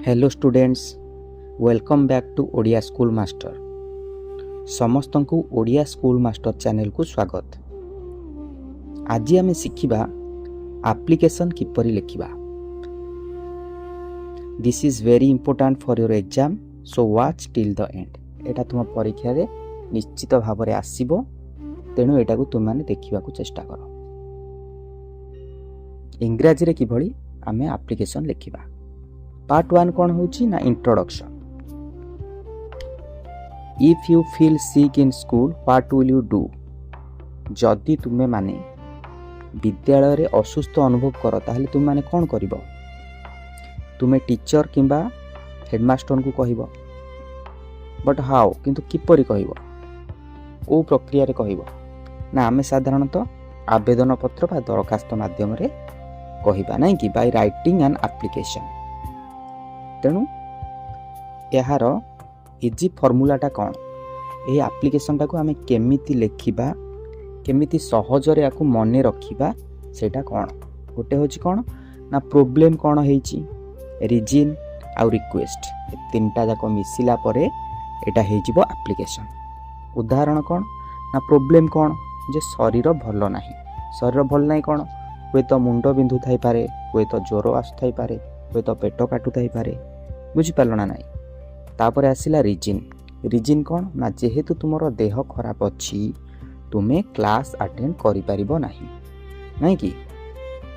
Hello students, welcome back to Odia school master. समस्त को Odia school master channel को स्वागत। आज आम शिखा एप्लिकेशन किपरि लिखिबा। This is very important for your exam, so watch till the end. एटा तुम परीक्षा रे निश्चित भाव में आसीबो, तेणु एटा को तुम माने देखिबा को चेष्टा करो। इंग्रजी रे किभଳି आमे एप्लिकेशन लिखिबा। पार्ट 1 कौन होची ना introduction. If you feel sick in school what will you do. जदि तुमे माने विद्यालय रे असुस्थ अनुभव कर ताहले तुम माने कौन करिवो। तुमे टीचर किंबा हेडमास्टर को कहिवो, बट हाउ किंतु किपरि कहिवो, ओ प्रक्रिया रे कहिवो ना। आमे साधारणतः आवेदन पत्र बा दरखास्त माध्यम रे कहिबा नै कि बाय राइटिंग एन एप्लिकेशन। तेणु यार इजी फर्मुलाटा कौन, ये एप्लिकेशन टाको आमे केमिति लेखिबा, केमिति सहजरे याकू मने रखिबा, सेटा कौन। गोटे होची कौन ना प्रोब्लेम कौन हेची, रीजन आउ रिक्वेस्ट, तीनटा जाक मिसिला परे एटा हेजिबो एप्लिकेशन। उदाहरण कौन ना प्रोब्लेम कौन जे शरीर भल नाही। शरीर भल नाही कौन, हुए तो मुंड बिंधु थाई पारे, हुए तो ज्वर आसु थाई पारे, हुए तो पेट काटु थाई पारे, बुझी पारल ना नहीं। तापर आसिला रीजन। रीजन कौन ना जेहेतु तुमरो देह खराब अछि तुमे क्लास अटेंड करि परिबो नाही, नहीं कि।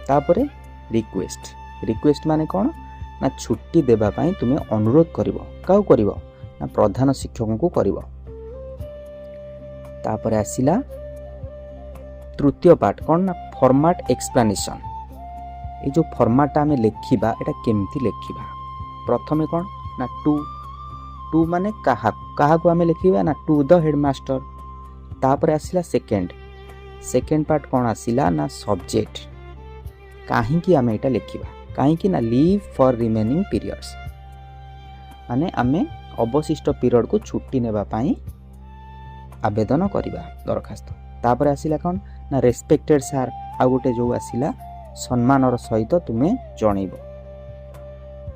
तापरे रिक्वेस्ट। रिक्वेस्ट माने कौन ना छुट्टी देबा पई तुमे अनुरोध करिवो। काउ करिवो ना प्रधान शिक्षक को करिवो। तापर आसिला तृतीय पार्ट कौन ना फॉर्मेट एक्सप्लेनेशन। ये जो फॉर्मेट आमे लेखिबा एटा केमती लेखिबा। प्रथमे कौन ना टू माने कहा को आमे लिखिबा ना टू द हेडमास्टर। तापर आसिला सेकेंड पार्ट कौन आसिला ना सब्जेक्ट। काहे कि आमे एटा लिखिबा, काहे कि ना लीव फॉर रिमेनिंग पीरियड्स, माने आमे अवशिष्ट पीरियड को छुट्टी नेबा पई आवेदन करिबा दरखास्त। तापर आसिला कौन ना रेस्पेक्टेड सर, आ गोटे जो आसिला सम्मानर सहित तुमे जणैबो।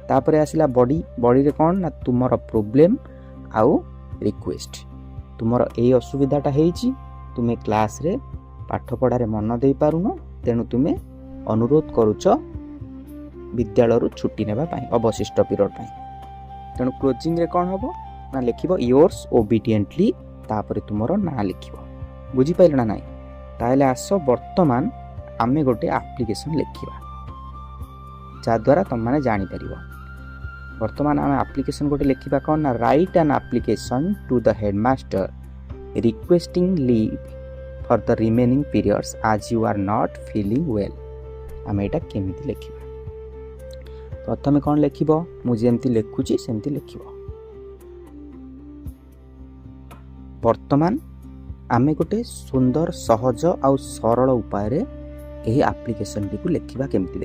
तापरे आसिला बॉडी रे कौन ना तुमर प्रॉब्लम आउ रिक्वेस्ट। तुमर ए असुविधाटा हेची, तुमे क्लास रे पाठ पढ़ा रे मन दे पारुनो, तेणु तुमे अनुरोध करूच विद्यालय रु छुट्टी नेबा पई अवशिष्ट पीरियड पई। तेणु क्लोजिंग रे कौन हबो ना लिखिबो योर्स ओबीडिएंटली, तापरे तुमर ना लिखिबो। बुझी पाइल ना नाही। ताहले आसो वर्तमान आमे गोटे एप्लिकेशन लिखिबा, जा द्वारा तुम माने जानि परिबो। वर्तमान आम एप्लिकेशन गोटे लिखिबा कौन ना write an application to the headmaster requesting leave for the remaining periods आज you are not feeling well. आम एटा केमिति लिखिबा। प्रथमे कौन लिखिबो, मु जेमति लिखुची सेमति लिखिबो। वर्तमान आमे गोटे सुंदर सहज आउ सरल उपाय रे एही एप्लिकेशन टी को लिखिबा केमिति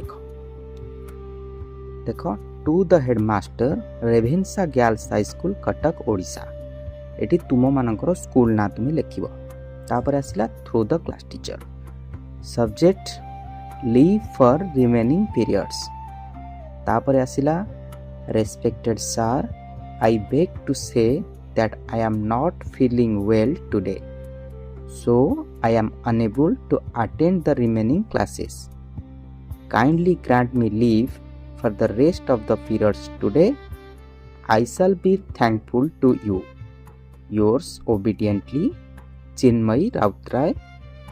देखो to the headmaster Ravenshaw girls high school Cuttack Odisha. एटी तुम मानकर स्कूल ना तुम लिखिबो। तापर आसिला through the class teacher. Subject leave for remaining periods. तापर आसिला respected sir, I beg to say that I am not feeling well today, so I am unable to attend the remaining classes. Kindly grant me leave for the rest of the periods today. I shall be thankful to you. Yours obediently, Chinmay Rautray,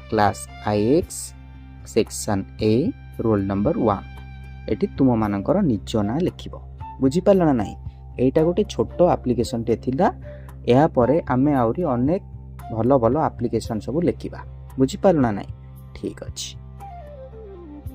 class IX, section A, roll number 1. Eighty तुम मानकर निज ना लिखिबो। बुझी पारल ना नाही। एटा गोटे छोटो एप्लिकेशन टे थिला। या परे आमे आउरी अनेक भल भल एप्लिकेशन सब लिखिबा। बुझी पारल ना नाही। ठीक अछि।